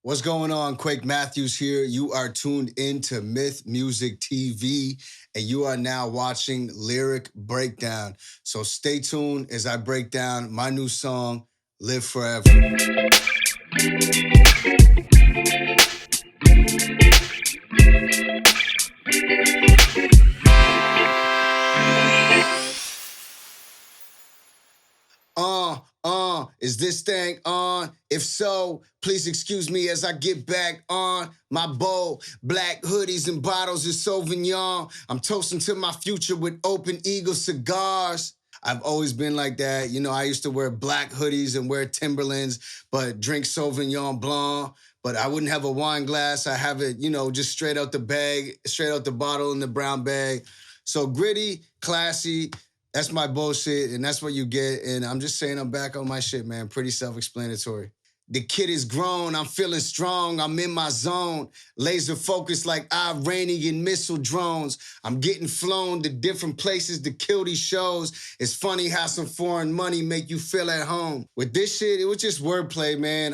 What's going on? Quake Matthews here. You are tuned into Myth Music TV, and you are now watching Lyric Breakdown. So stay tuned as I break down my new song, Live Forever. Is this thing on? If so, please excuse me as I get back on my bowl. Black hoodies and bottles of Sauvignon. I'm toasting to my future with Open Eagle cigars. I've always been like that. You know, I used to wear black hoodies and wear Timberlands, but drink Sauvignon Blanc. But I wouldn't have a wine glass. I have it, just straight out the bag, straight out the bottle in the brown bag. So gritty, classy. That's my bullshit, and that's what you get. And I'm just saying I'm back on my shit, man. Pretty self-explanatory. The kid is grown. I'm feeling strong. I'm in my zone. Laser focused like Iranian missile drones. I'm getting flown to different places to kill these shows. It's funny how some foreign money make you feel at home. With this shit, it was just wordplay, man.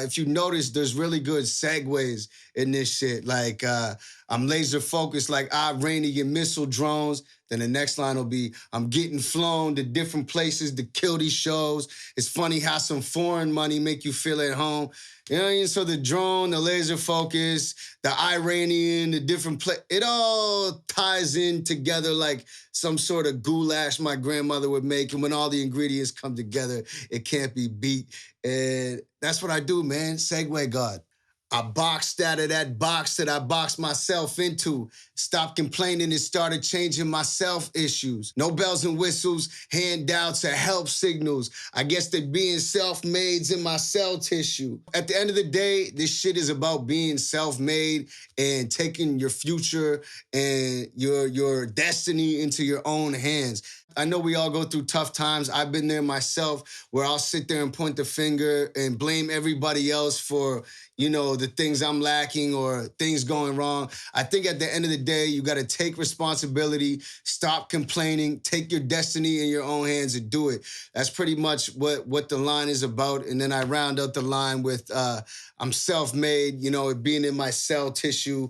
If you notice, there's really good segues in this shit. Like, I'm laser focused like Iranian missile drones. Then the next line will be, I'm getting flown to different places to kill these shows. It's funny how some foreign money make you feel at home. You know what I mean? So the drone, the laser focus, the Iranian, the different it all ties in together like some sort of goulash my grandmother would make. And when all the ingredients come together, it can't be beat. And that's what I do, man. Segue God. I boxed out of that box that I boxed myself into. Stopped complaining and started changing my self-issues. No bells and whistles, handouts, or help signals. I guess that being self-made's in my cell tissue. At the end of the day, this shit is about being self-made and taking your future and your destiny into your own hands. I know we all go through tough times. I've been there myself where I'll sit there and point the finger and blame everybody else for, the things I'm lacking or things going wrong. I think at the end of the day, you got to take responsibility, stop complaining, take your destiny in your own hands and do it. That's pretty much what the line is about. And then I round out the line with I'm self-made, it being in my cell tissue.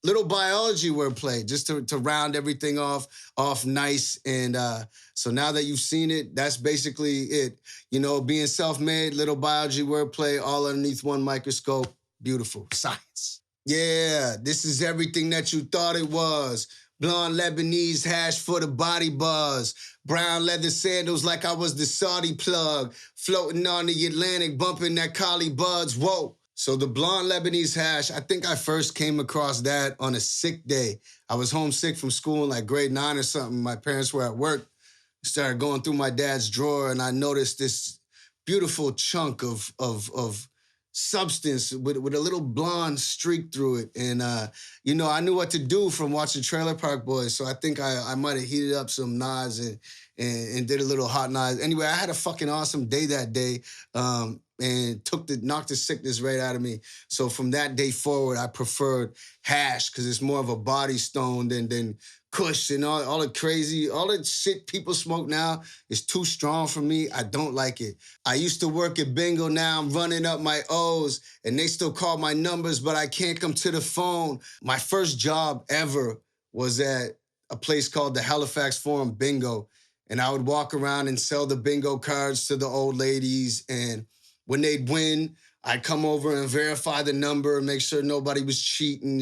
Little biology wordplay just to round everything off nice. And so now that you've seen it, that's basically it. Being self-made, little biology wordplay, all underneath one microscope. Beautiful. Science. Yeah, this is everything that you thought it was. Blonde Lebanese hash for the body buzz. Brown leather sandals like I was the Saudi plug. Floating on the Atlantic, bumping that collie buds. Whoa. So the blonde Lebanese hash, I think I first came across that on a sick day. I was homesick from school in like grade 9 or something. My parents were at work. Started going through my dad's drawer and I noticed this beautiful chunk of substance with a little blonde streak through it. And, I knew what to do from watching Trailer Park Boys. So I think I might have heated up some Nas and did a little hot Nas. Anyway, I had a fucking awesome day that day. And knocked the sickness right out of me. So from that day forward, I preferred hash because it's more of a body stone than Kush and all the shit people smoke now is too strong for me. I don't like it. I used to work at Bingo, now I'm running up my O's and they still call my numbers, but I can't come to the phone. My first job ever was at a place called the Halifax Forum Bingo. And I would walk around and sell the bingo cards to the old ladies. And when they'd win, I'd come over and verify the number and make sure nobody was cheating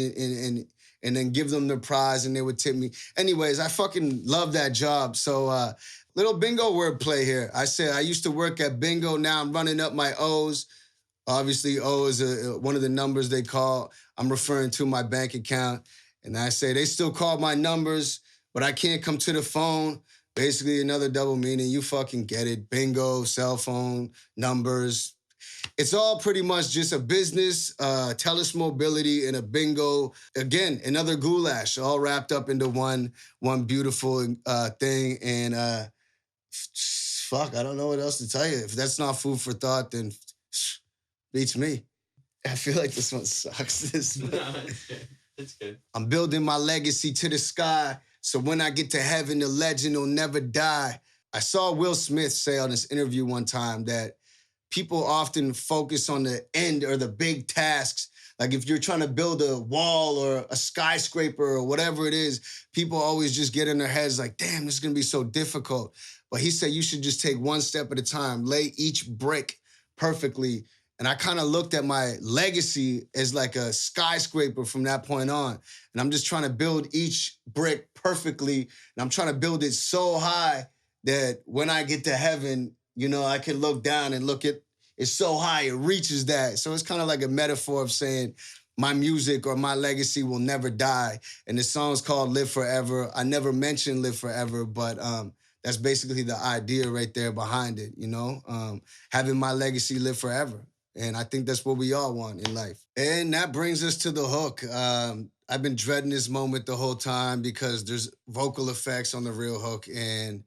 and then give them the prize and they would tip me. Anyways, I fucking love that job. So little bingo wordplay here. I said I used to work at Bingo. Now I'm running up my O's. Obviously, O is one of the numbers they call. I'm referring to my bank account. And I say they still call my numbers, but I can't come to the phone. Basically, another double meaning. You fucking get it. Bingo, cell phone, numbers. It's all pretty much just a business, Telus Mobility, and a bingo. Again, another goulash, all wrapped up into one beautiful thing. And fuck, I don't know what else to tell you. If that's not food for thought, then beats me. I feel like this one sucks. No, it's good. It's good. I'm building my legacy to the sky. So when I get to heaven, the legend will never die. I saw Will Smith say on this interview one time that people often focus on the end or the big tasks. Like if you're trying to build a wall or a skyscraper or whatever it is, people always just get in their heads like, damn, this is gonna be so difficult. But he said you should just take one step at a time, lay each brick perfectly. And I kind of looked at my legacy as like a skyscraper from that point on. And I'm just trying to build each brick perfectly. And I'm trying to build it so high that when I get to heaven, you know, I can look down and look at it's so high, it reaches that. So it's kind of like a metaphor of saying my music or my legacy will never die. And the song's called Live Forever. I never mentioned Live Forever, but that's basically the idea right there behind it, you know? Having my legacy live forever. And I think that's what we all want in life. And that brings us to the hook. I've been dreading this moment the whole time because there's vocal effects on the real hook. And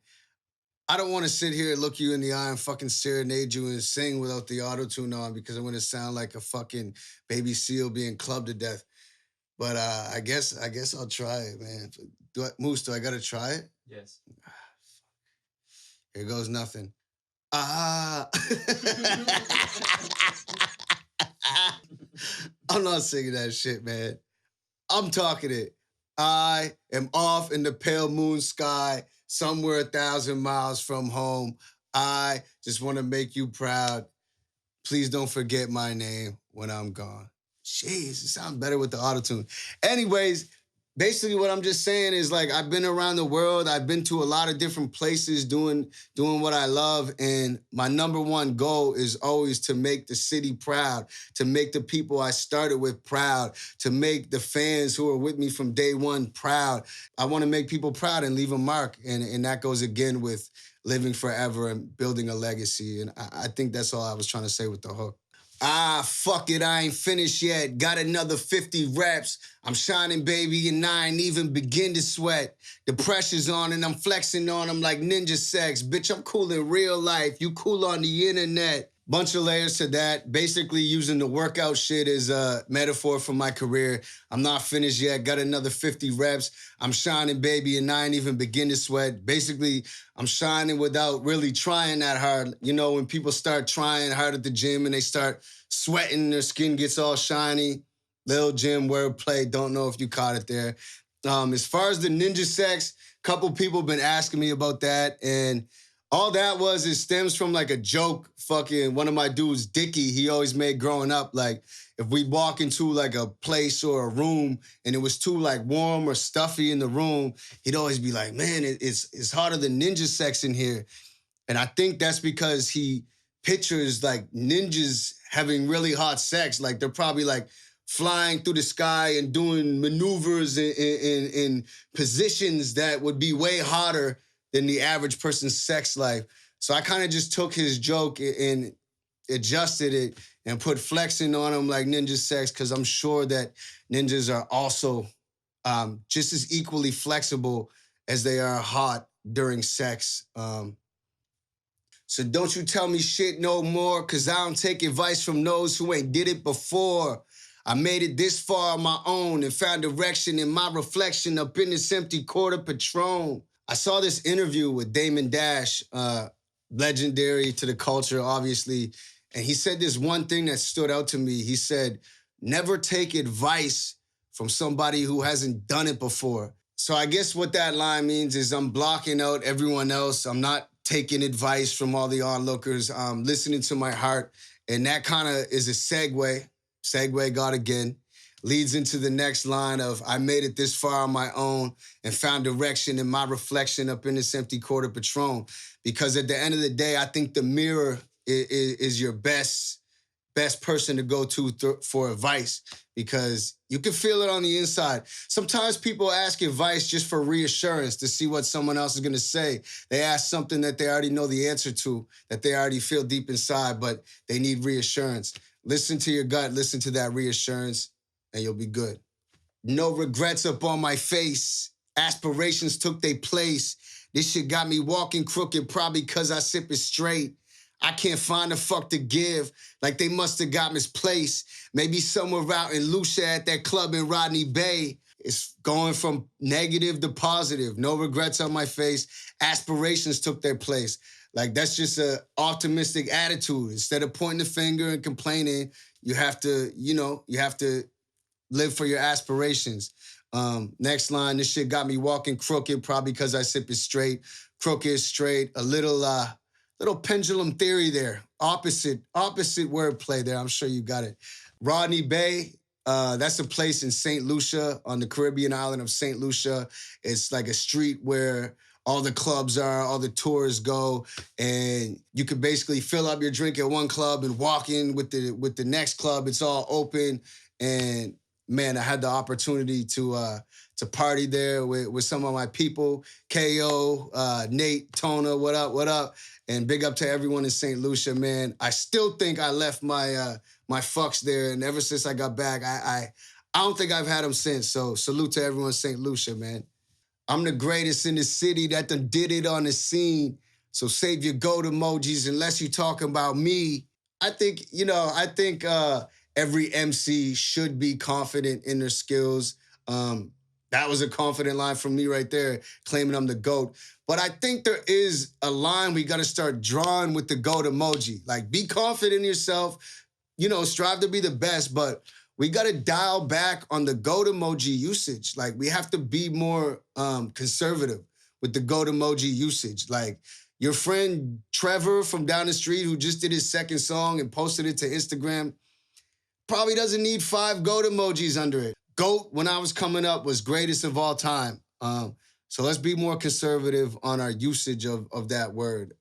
I don't want to sit here and look you in the eye and fucking serenade you and sing without the auto-tune on because I'm going to sound like a fucking baby seal being clubbed to death. But I guess I'll try it, man. Moose, do I got to try it? Yes. Here goes nothing. I'm not singing that shit, man. I'm talking it. I am off in the pale moon sky, somewhere 1,000 miles from home. I just want to make you proud. Please don't forget my name when I'm gone. Jeez, it sounds better with the autotune. Anyways, basically what I'm just saying is like I've been around the world. I've been to a lot of different places doing what I love. And my number one goal is always to make the city proud, to make the people I started with proud, to make the fans who are with me from day one proud. I want to make people proud and leave a mark. And that goes again with living forever and building a legacy. And I think that's all I was trying to say with the hook. Fuck it, I ain't finished yet. Got another 50 reps. I'm shining, baby, and I ain't even begin to sweat. The pressure's on and I'm flexing on them like ninja sex. Bitch, I'm cool in real life. You cool on the internet. Bunch of layers to that. Basically using the workout shit as a metaphor for my career. I'm not finished yet. Got another 50 reps. I'm shining, baby, and I ain't even begin to sweat. Basically, I'm shining without really trying that hard. You know, when people start trying hard at the gym and they start sweating, their skin gets all shiny. Lil Jim wordplay, don't know if you caught it there. As far as the ninja sex, a couple people been asking me about that, and all that it stems from like a joke fucking one of my dudes, Dickie, he always made growing up. Like if we walk into like a place or a room and it was too like warm or stuffy in the room, he'd always be like, man, it's harder than ninja sex in here. And I think that's because he pictures like ninjas having really hot sex. Like they're probably like flying through the sky and doing maneuvers in positions that would be way hotter than the average person's sex life. So I kind of just took his joke and adjusted it and put flexing on him like ninja sex because I'm sure that ninjas are also just as equally flexible as they are hot during sex. So don't you tell me shit no more because I don't take advice from those who ain't did it before. I made it this far on my own and found direction in my reflection up in this empty quarter Patron. I saw this interview with Damon Dash, legendary to the culture, obviously, and he said this one thing that stood out to me. He said, never take advice from somebody who hasn't done it before. So I guess what that line means is I'm blocking out everyone else. I'm not taking advice from all the onlookers. I'm listening to my heart, and that kind of is a segue God again, leads into the next line of I made it this far on my own and found direction in my reflection up in this empty quarter Patron. Because at the end of the day, I think the mirror is your best person to go to for advice because you can feel it on the inside. Sometimes people ask advice just for reassurance to see what someone else is going to say. They ask something that they already know the answer to, that they already feel deep inside, but they need reassurance. Listen to your gut, listen to that reassurance, and you'll be good. No regrets up on my face. Aspirations took their place. This shit got me walking crooked probably because I sip it straight. I can't find a fuck to give, like they must have got misplaced. Maybe somewhere out in Lucia at that club in Rodney Bay. It's going from negative to positive. No regrets on my face. Aspirations took their place. Like, that's just a optimistic attitude. Instead of pointing the finger and complaining, you have to, you have to live for your aspirations. Next line, this shit got me walking crooked, probably because I sip it straight. Crooked, straight, a little pendulum theory there. Opposite wordplay there. I'm sure you got it. Rodney Bay, that's a place in St. Lucia, on the Caribbean island of St. Lucia. It's like a street where all the clubs are, all the tourists go, and you could basically fill up your drink at one club and walk in with the next club. It's all open, and man, I had the opportunity to party there with some of my people, KO, Nate, Tona, what up? And big up to everyone in St. Lucia, man. I still think I left my fucks there, and ever since I got back, I don't think I've had them since. So salute to everyone in St. Lucia, man. I'm the greatest in the city that done did it on the scene. So save your goat emojis unless you're talking about me. I think every MC should be confident in their skills. That was a confident line from me right there, claiming I'm the GOAT. But I think there is a line we got to start drawing with the GOAT emoji. Like, be confident in yourself, strive to be the best, but we got to dial back on the GOAT emoji usage. Like, we have to be more conservative with the GOAT emoji usage. Like, your friend Trevor from down the street who just did his second song and posted it to Instagram probably doesn't need 5 GOAT emojis under it. GOAT, when I was coming up, was greatest of all time. So let's be more conservative on our usage of that word,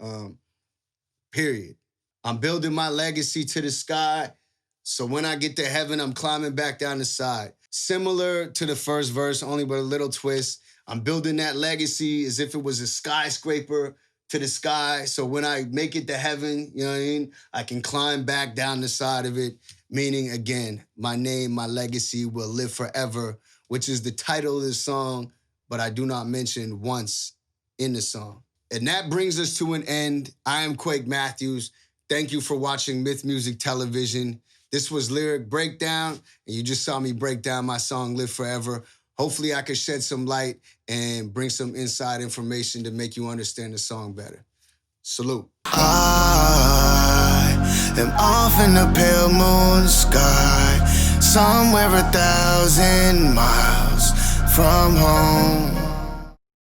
period. I'm building my legacy to the sky, so when I get to heaven, I'm climbing back down the side. Similar to the first verse, only with a little twist. I'm building that legacy as if it was a skyscraper to the sky, so when I make it to heaven, you know what I mean, I can climb back down the side of it. Meaning, again, my name, my legacy will live forever, which is the title of the song, but I do not mention once in the song. And that brings us to an end. I am Quake Matthews. Thank you for watching Myth Music Television. This was Lyric Breakdown, and you just saw me break down my song, Live Forever. Hopefully I could shed some light and bring some inside information to make you understand the song better. Salute. I am off in the pale moon sky, somewhere 1,000 miles from home.